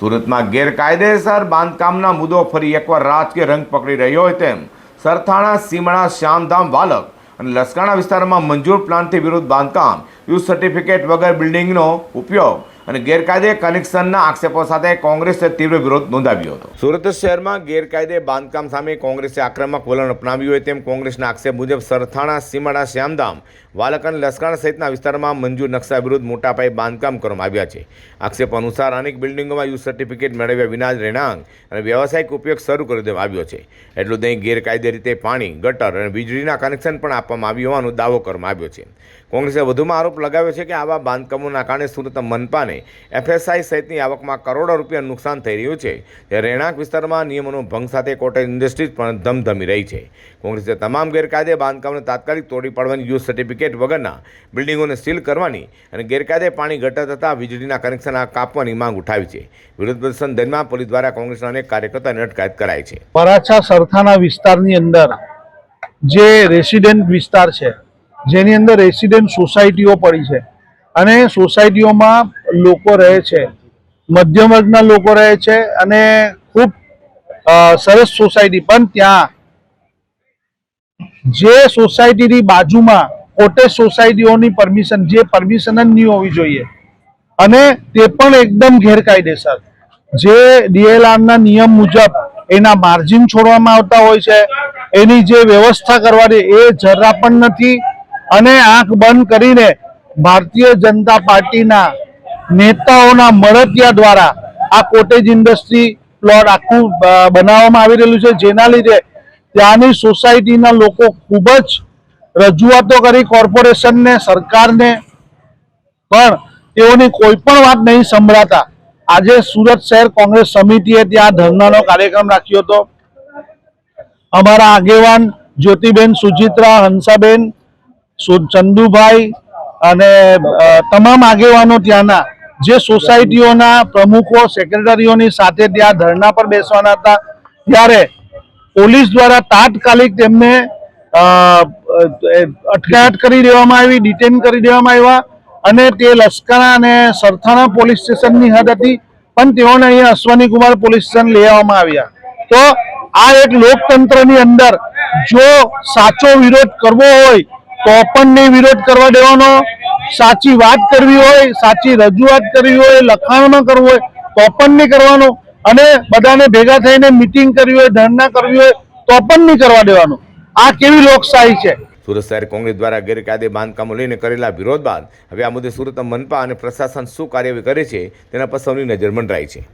સુરતમાં ગેરકાયદેસર બાંધકામના મુદ્દો ફરી એકવાર રાજકીય રંગ પકડી રહ્યો હોય તેમ સરથાણા સીમડા શ્યામધામ વાલક અને લસકાણા વિસ્તારમાં મંજૂર પ્લાનથી વિરુદ્ધ બાંધકામ યુઝ સર્ટિફિકેટ વગર બિલ્ડિંગનો ઉપયોગ અને ગેરકાયદે કનેક્શનના આક્ષેપો સાથે કોંગ્રેસે તીવ્ર વિરોધ નોંધાવ્યો હતો। સુરત શહેરમાં ગેરકાયદે બાંધકામ સામે કોંગ્રેસે આક્રમક વલણ અપનાવ્યું હોય તેમ કોંગ્રેસના આક્ષેપ મુજબ સરથાણા સીમડા શ્યામધામ વાલક અને લસકાણા સહિતના વિસ્તારમાં મંજૂર નકશા વિરુદ્ધ મોટા પાયે બાંધકામ કરવામાં આવ્યા છે। આક્ષેપ અનુસાર અનેક બિલ્ડિંગોમાં યુઝ સર્ટિફિકેટ મેળવ્યા વિના જ રહેણાંક અને વ્યવસાયિક ઉપયોગ શરૂ કરી દેવામાં આવ્યો છે। એટલું નહીં, ગેરકાયદે રીતે પાણી, ગટર અને વીજળીના કનેક્શન પણ આપવામાં આવ્યું હોવાનો દાવો કરવામાં આવ્યો છે। કોંગ્રેસે વધુમાં આરોપ લગાવ્યો છે કે આવા બાંધકામોના કારણે સુરત મનપાને FSI સહિતની આવકમાં કરોડો રૂપિયાનું નુકસાન થઈ રહ્યું છે। ત્યારે રહેણાંક વિસ્તારમાં નિયમોનો ભંગ સાથે કોટેજ ઇન્ડસ્ટ્રીઝ પણ ધમધમી રહી છે। કોંગ્રેસે તમામ ગેરકાયદે બાંધકામને તાત્કાલિક તોડી પાડવાની, યુઝ સર્ટિફિકેટ વગરના બિલ્ડિંગોને સીલ કરવાની અને ગેરકાયદે પાણી, ગટર તથા વીજળીના કનેક્શન કાપવાની માંગ ઉઠાવી છે। વિરોધ પ્રદર્શન દરમિયાન પોલીસ દ્વારા કોંગ્રેસના અનેક કાર્યકર્તાઓની અટકાયત કરાઈ છે। વરાછા સરથાણા વિસ્તારની અંદર જે રેસિડેન્ટ વિસ્તાર છે, જેની અંદર રેસિડેન્ટ સોસાયટીઓ પડી છે અને સોસાયટીઓમાં લોકો રહે છે, મધ્યમ વર્ગના લોકો રહે છે અને ખૂબ સરસ સોસાયટી, પણ ત્યાં જે સોસાયટીની બાજુમાં કોટેજ સોસાયટીઓની પરમિશન, જે પરમિશન જ નહીં હોવી જોઈએ અને તે પણ એકદમ ગેરકાયદેસર, જે DLRના નિયમ મુજબ એના માર્જિન છોડવામાં આવતા હોય છે, એની જે વ્યવસ્થા કરવાની એ જરા પણ નથી અને આંખ બંધ કરીને ભારતીય જનતા પાર્ટીના નેતાઓના મળતિયા દ્વારા આ કોટેજ ઇન્ડસ્ટ્રી પ્લોટ આખું બનાવવામાં આવી રહેલું છે, જેના લીધે ત્યાંની સોસાયટીના લોકો ખૂબ જ રજૂઆતો કરી કોર્પોરેશનને, સરકારને, પણ તેઓની કોઈ પણ વાત નહીં સંભળાતા આજે સુરત શહેર કોંગ્રેસ સમિતિએ ત્યાં ધરણાનો કાર્યક્રમ રાખ્યો હતો। અમારા આગેવાન જ્યોતિબેન, સુચિત્રા, હંસાબેન, ચંદુભાઈ અને તમામ આગેવાનો ત્યાંના જે સોસાયટીઓના પ્રમુખો, સેક્રેટરીઓની સાથે ત્યાં ધરણા પર બેસવાના હતા, ત્યારે પોલીસ દ્વારા તાત્કાલિક તેમને અટકાયત કરી દેવામાં આવી, ડિટેન કરી દેવામાં આવ્યા અને તે લસકાણા અને સરથાણા પોલીસ સ્ટેશનની હદ હતી, પણ તેઓને અહીંયા અશ્વની કુમાર પોલીસ સ્ટેશન લઈ આવવામાં આવ્યા। તો આ એક લોકતંત્રની અંદર જો સાચો વિરોધ કરવો હોય તો પણ નહીં વિરોધ કરવા દેવાનો, સાચી વાત કરવી હોય, સાચી રજૂઆત કરવી હોય, લખાણમાં કરવું હોય તો પણ નહીં કરવાનું અને બધાને ભેગા થઈને મિટિંગ કરવી હોય, ધરણા કરવી હોય તો પણ નહીં કરવા દેવાનું। આ કેવી લોકશાહી છે? સુરત શહેર કોંગ્રેસ દ્વારા ગેરકાયદે બાંધકામો લઈને કરેલા વિરોધ બાદ હવે આ મુદ્દે સુરત મનપા અને પ્રશાસન શું કાર્યવાહી કરે છે તેના પર સૌની નજર મંડરાઈ છે।